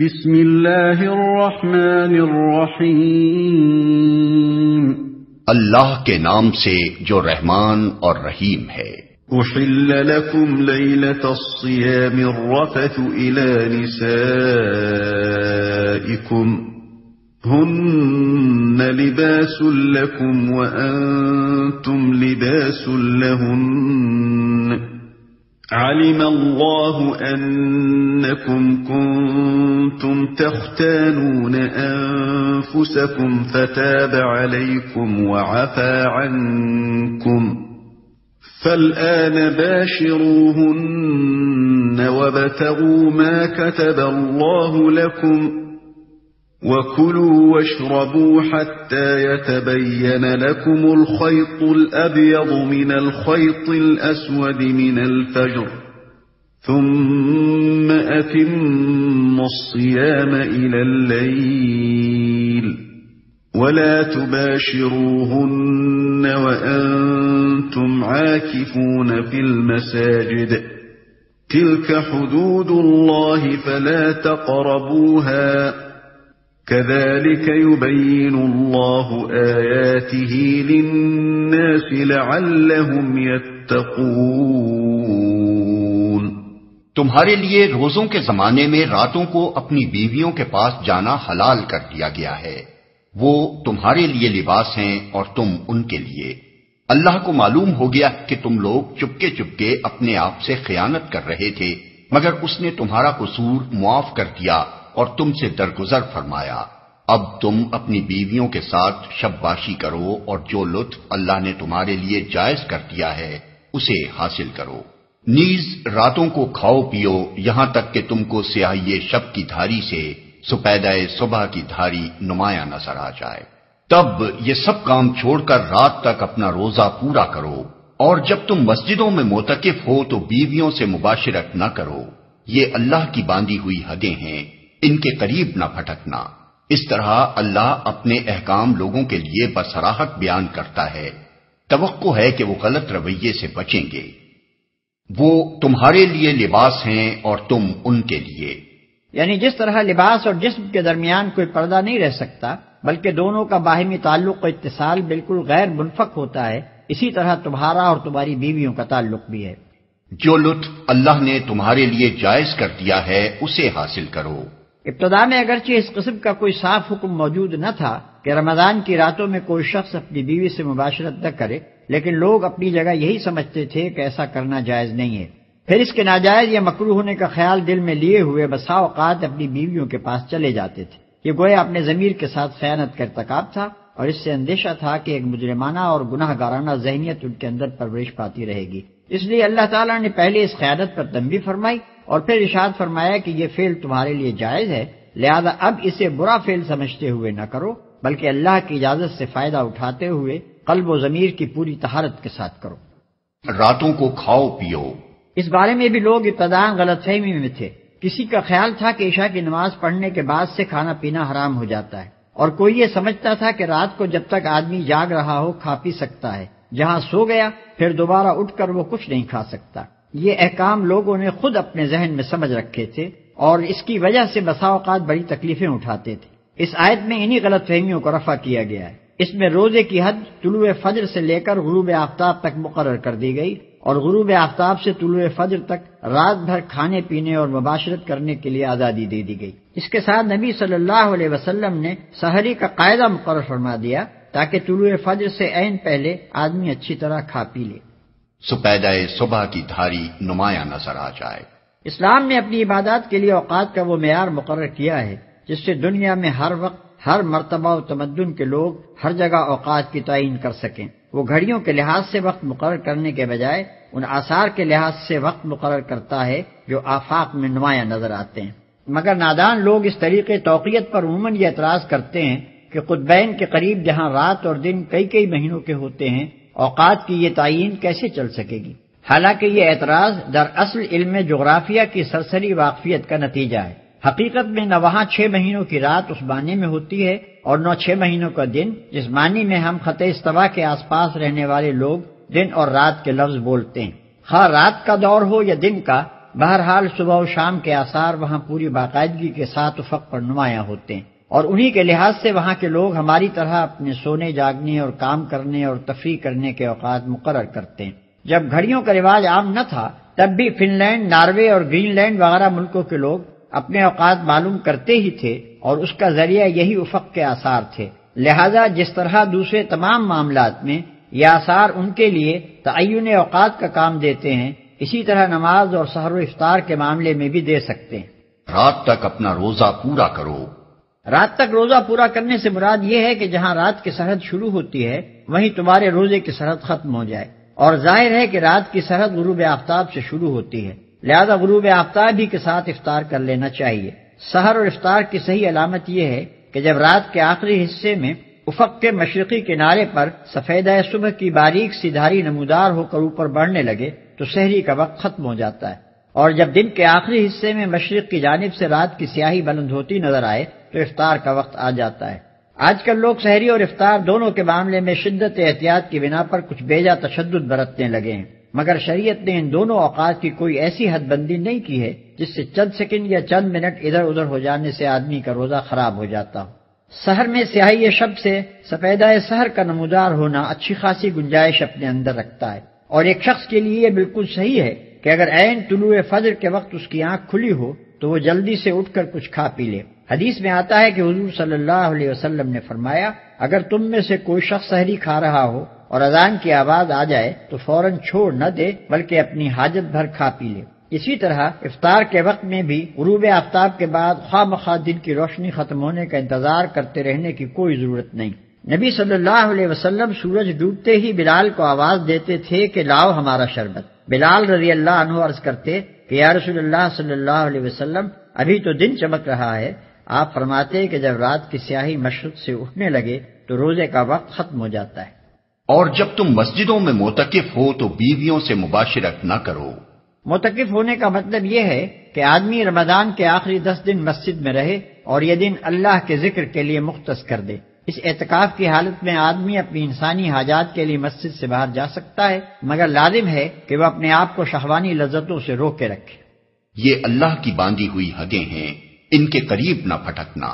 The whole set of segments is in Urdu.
بسم اللہ الرحمن الرحیم، اللہ کے نام سے جو رحمان اور رحیم ہے۔ احل لکم لیلۃ الصیام الرفث الی نسائکم ہن لباس لکم وانتم لباس لہن، علم اللہ انکم کنتم تختانون انفسکم فتاب علیکم وعفا عنکم فالآن باشروهن وابتغوا ما كتب الله لكم وكلوا واشربوا حتى يتبين لكم الخيط الأبيض من الخيط الأسود من الفجر ثم أتموا الصيام إلى الليل ولا تباشروهن وأنتم عاكفون في المساجد تلك حدود الله فلا تقربوها كذلك يبين الله آياته للناس لعلهم يتقون۔ تمہارے لیے روزوں کے زمانے میں راتوں کو اپنی بیویوں کے پاس جانا حلال کر دیا گیا ہے، وہ تمہارے لیے لباس ہیں اور تم ان کے لیے۔ اللہ کو معلوم ہو گیا کہ تم لوگ چپکے چپکے اپنے آپ سے خیانت کر رہے تھے، مگر اس نے تمہارا قصور معاف کر دیا اور تم سے درگزر فرمایا۔ اب تم اپنی بیویوں کے ساتھ شب باشی کرو اور جو لطف اللہ نے تمہارے لیے جائز کر دیا ہے اسے حاصل کرو۔ نیز راتوں کو کھاؤ پیو یہاں تک کہ تم کو سیاہی شب کی دھاری سے سپیدہ صبح کی دھاری نمایاں نظر آ جائے، تب یہ سب کام چھوڑ کر رات تک اپنا روزہ پورا کرو، اور جب تم مسجدوں میں معتکف ہو تو بیویوں سے مباشرت نہ کرو، یہ اللہ کی باندھی ہوئی حدیں ہیں، ان کے قریب نہ پھٹکنا۔ اس طرح اللہ اپنے احکام لوگوں کے لیے بصراحت بیان کرتا ہے، توقع ہے کہ وہ غلط رویے سے بچیں گے۔ وہ تمہارے لیے لباس ہیں اور تم ان کے لیے، یعنی جس طرح لباس اور جسم کے درمیان کوئی پردہ نہیں رہ سکتا بلکہ دونوں کا باہمی تعلق و اتصال بالکل غیر منفک ہوتا ہے، اسی طرح تمہارا اور تمہاری بیویوں کا تعلق بھی ہے۔ جو لطف اللہ نے تمہارے لیے جائز کر دیا ہے اسے حاصل کرو۔ ابتدا میں اگرچہ اس قسم کا کوئی صاف حکم موجود نہ تھا کہ رمضان کی راتوں میں کوئی شخص اپنی بیوی سے مباشرت نہ کرے، لیکن لوگ اپنی جگہ یہی سمجھتے تھے کہ ایسا کرنا جائز نہیں ہے، پھر اس کے ناجائز یا مکروہ ہونے کا خیال دل میں لیے ہوئے بسا اوقات اپنی بیویوں کے پاس چلے جاتے تھے۔ یہ گویا اپنے ضمیر کے ساتھ خیانت کا ارتکاب تھا، اور اس سے اندیشہ تھا کہ ایک مجرمانہ اور گناہ گارانہ ذہنیت ان کے اندر پرورش پاتی رہے گی۔ اس لیے اللہ تعالیٰ نے پہلے اس خیانت پر تنبیہ فرمائی اور پھر ارشاد فرمایا کہ یہ فعل تمہارے لیے جائز ہے، لہذا اب اسے برا فعل سمجھتے ہوئے نہ کرو بلکہ اللہ کی اجازت سے فائدہ اٹھاتے ہوئے قلب و ضمیر کی پوری طہارت کے ساتھ کرو۔ راتوں کو کھاؤ پیو، اس بارے میں بھی لوگ ابتداء غلط فہمی میں تھے۔ کسی کا خیال تھا کہ عشاء کی نماز پڑھنے کے بعد سے کھانا پینا حرام ہو جاتا ہے، اور کوئی یہ سمجھتا تھا کہ رات کو جب تک آدمی جاگ رہا ہو کھا پی سکتا ہے، جہاں سو گیا پھر دوبارہ اٹھ کر وہ کچھ نہیں کھا سکتا۔ یہ احکام لوگوں نے خود اپنے ذہن میں سمجھ رکھے تھے اور اس کی وجہ سے بسا اوقات بڑی تکلیفیں اٹھاتے تھے۔ اس آیت میں انہی غلط فہمیوں کو رفع کیا گیا ہے۔ اس میں روزے کی حد طلوع فجر سے لے کر غروب آفتاب تک مقرر کر دی گئی، اور غروب آفتاب سے طلوع فجر تک رات بھر کھانے پینے اور مباشرت کرنے کے لیے آزادی دے دی گئی۔ اس کے ساتھ نبی صلی اللہ علیہ وسلم نے سحری کا قاعدہ مقرر فرما دیا تاکہ طلوع فجر سے عین پہلے آدمی اچھی طرح کھا پی لے، سپیدہ صبح کی دھاری نمایاں نظر آ جائے۔ اسلام نے اپنی عبادات کے لیے اوقات کا وہ معیار مقرر کیا ہے جس سے دنیا میں ہر وقت ہر مرتبہ و تمدن کے لوگ ہر جگہ اوقات کی تعین کر سکیں۔ وہ گھڑیوں کے لحاظ سے وقت مقرر کرنے کے بجائے ان آثار کے لحاظ سے وقت مقرر کرتا ہے جو آفاق میں نمایاں نظر آتے ہیں۔ مگر نادان لوگ اس طریقے توقیت پر عموماً یہ اعتراض کرتے ہیں کہ قطبین کے قریب جہاں رات اور دن کئی کئی مہینوں کے ہوتے ہیں، اوقات کی یہ تعین کیسے چل سکے گی؟ حالانکہ یہ اعتراض دراصل علم جغرافیہ کی سرسری واقفیت کا نتیجہ ہے۔ حقیقت میں نہ وہاں 6 مہینوں کی رات اس معنی میں ہوتی ہے اور نہ 6 مہینوں کا دن جس معنی میں ہم خط استوا کے آس پاس رہنے والے لوگ دن اور رات کے لفظ بولتے ہیں۔ خواہ رات کا دور ہو یا دن کا، بہرحال صبح و شام کے آثار وہاں پوری باقاعدگی کے ساتھ افق پر نمایاں ہوتے ہیں، اور انہی کے لحاظ سے وہاں کے لوگ ہماری طرح اپنے سونے جاگنے اور کام کرنے اور تفریح کرنے کے اوقات مقرر کرتے ہیں۔ جب گھڑیوں کا رواج عام نہ تھا تب بھی فن لینڈ، ناروے اور گرین لینڈ وغیرہ ملکوں کے لوگ اپنے اوقات معلوم کرتے ہی تھے، اور اس کا ذریعہ یہی افق کے آثار تھے۔ لہذا جس طرح دوسرے تمام معاملات میں یہ آثار ان کے لیے تعین اوقات کا کام دیتے ہیں، اسی طرح نماز اور سحر و افطار کے معاملے میں بھی دے سکتے ہیں۔ رات تک اپنا روزہ پورا کرو۔ رات تک روزہ پورا کرنے سے مراد یہ ہے کہ جہاں رات کی سرحد شروع ہوتی ہے وہیں تمہارے روزے کی سرحد ختم ہو جائے، اور ظاہر ہے کہ رات کی سرحد غروب آفتاب سے شروع ہوتی ہے، لہذا غروب آفتاب ہی کے ساتھ افطار کر لینا چاہیے۔ سحر اور افطار کی صحیح علامت یہ ہے کہ جب رات کے آخری حصے میں افق کے مشرقی کنارے پر سفیدہ صبح کی باریک سی دھاری نمودار ہو کر اوپر بڑھنے لگے تو سحری کا وقت ختم ہو جاتا ہے، اور جب دن کے آخری حصے میں مشرق کی جانب سے رات کی سیاہی بلند ہوتی نظر آئے تو افطار کا وقت آ جاتا ہے۔ آج کل لوگ سحری اور افطار دونوں کے معاملے میں شدت احتیاط کی بنا پر کچھ بیجا تشدد برتنے لگے ہیں، مگر شریعت نے ان دونوں اوقات کی کوئی ایسی حد بندی نہیں کی ہے جس سے چند سیکنڈ یا چند منٹ ادھر ادھر ہو جانے سے آدمی کا روزہ خراب ہو جاتا ہو۔ سحر میں سیاہی شب سے سفیدہ سحر کا نمودار ہونا اچھی خاصی گنجائش اپنے اندر رکھتا ہے، اور ایک شخص کے لیے یہ بالکل صحیح ہے کہ اگر عین طلوع فجر کے وقت اس کی آنکھ کھلی ہو تو وہ جلدی سے اٹھ کر کچھ کھا پی لے۔ حدیث میں آتا ہے کہ حضور صلی اللہ علیہ وسلم نے فرمایا، اگر تم میں سے کوئی شخص سحری کھا رہا ہو اور اذان کی آواز آ جائے تو فوراً چھوڑ نہ دے بلکہ اپنی حاجت بھر کھا پی لے۔ اسی طرح افطار کے وقت میں بھی غروب آفتاب کے بعد خواہ مخواہ دن کی روشنی ختم ہونے کا انتظار کرتے رہنے کی کوئی ضرورت نہیں۔ نبی صلی اللہ علیہ وسلم سورج ڈوبتے ہی بلال کو آواز دیتے تھے کہ لاؤ ہمارا شربت۔ بلال رضی اللہ عنہ عرض کرتے کہ یا رسول اللہ صلی اللہ علیہ وسلم، ابھی تو دن چمک رہا ہے۔ آپ فرماتے کہ جب رات کی سیاہی مشرق سے اٹھنے لگے تو روزے کا وقت ختم ہو جاتا ہے۔ اور جب تم مسجدوں میں معتکف ہو تو بیویوں سے مباشرت نہ کرو۔ معتکف ہونے کا مطلب یہ ہے کہ آدمی رمضان کے آخری 10 دن مسجد میں رہے اور یہ دن اللہ کے ذکر کے لیے مختص کر دے۔ اس اعتکاف کی حالت میں آدمی اپنی انسانی حاجات کے لیے مسجد سے باہر جا سکتا ہے، مگر لازم ہے کہ وہ اپنے آپ کو شہوانی لذتوں سے روک کے رکھے۔ یہ اللہ کی باندھی ہوئی حدیں ہیں، ان کے قریب نہ پھٹکنا۔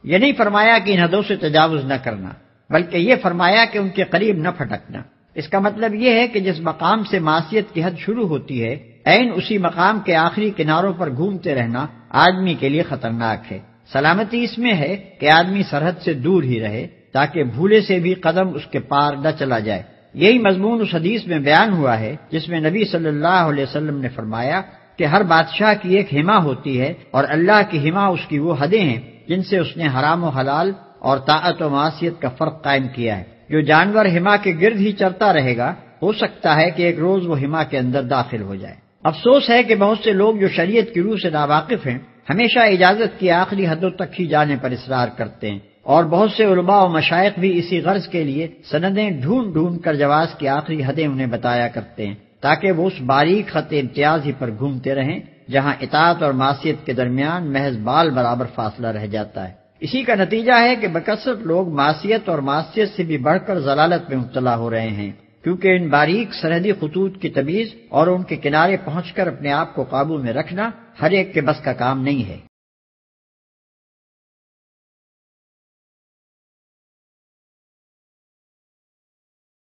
یہ نہیں فرمایا کہ ان حدوں سے تجاوز نہ کرنا، بلکہ یہ فرمایا کہ ان کے قریب نہ پھٹکنا۔ اس کا مطلب یہ ہے کہ جس مقام سے معصیت کی حد شروع ہوتی ہے، عین اسی مقام کے آخری کناروں پر گھومتے رہنا آدمی کے لیے خطرناک ہے۔ سلامتی اس میں ہے کہ آدمی سرحد سے دور ہی رہے تاکہ بھولے سے بھی قدم اس کے پار نہ چلا جائے۔ یہی مضمون اس حدیث میں بیان ہوا ہے جس میں نبی صلی اللہ علیہ وسلم نے فرمایا کہ ہر بادشاہ کی ایک حما ہوتی ہے، اور اللہ کی حما اس کی وہ حدیں ہیں جن سے اس نے حرام و حلال اور طاعت و معصیت کا فرق قائم کیا ہے۔ جو جانور حما کے گرد ہی چرتا رہے گا، ہو سکتا ہے کہ ایک روز وہ حما کے اندر داخل ہو جائے۔ افسوس ہے کہ بہت سے لوگ جو شریعت کی روح سے ناواقف ہیں ہمیشہ اجازت کی آخری حدوں تک ہی جانے پر اصرار کرتے ہیں، اور بہت سے علماء و مشائخ بھی اسی غرض کے لیے سندیں ڈھونڈ ڈھونڈ کر جواز کی آخری حدیں انہیں بتایا کرتے ہیں تاکہ وہ اس باریک خط امتیاز ہی پر گھومتے رہیں جہاں اطاعت اور معصیت کے درمیان محض بال برابر فاصلہ رہ جاتا ہے۔ اسی کا نتیجہ ہے کہ بکثرت لوگ معصیت اور معصیت سے بھی بڑھ کر ضلالت میں مبتلا ہو رہے ہیں، کیونکہ ان باریک سرحدی خطوط کی تمیز اور ان کے کنارے پہنچ کر اپنے آپ کو قابو میں رکھنا ہر ایک کے بس کا کام نہیں ہے۔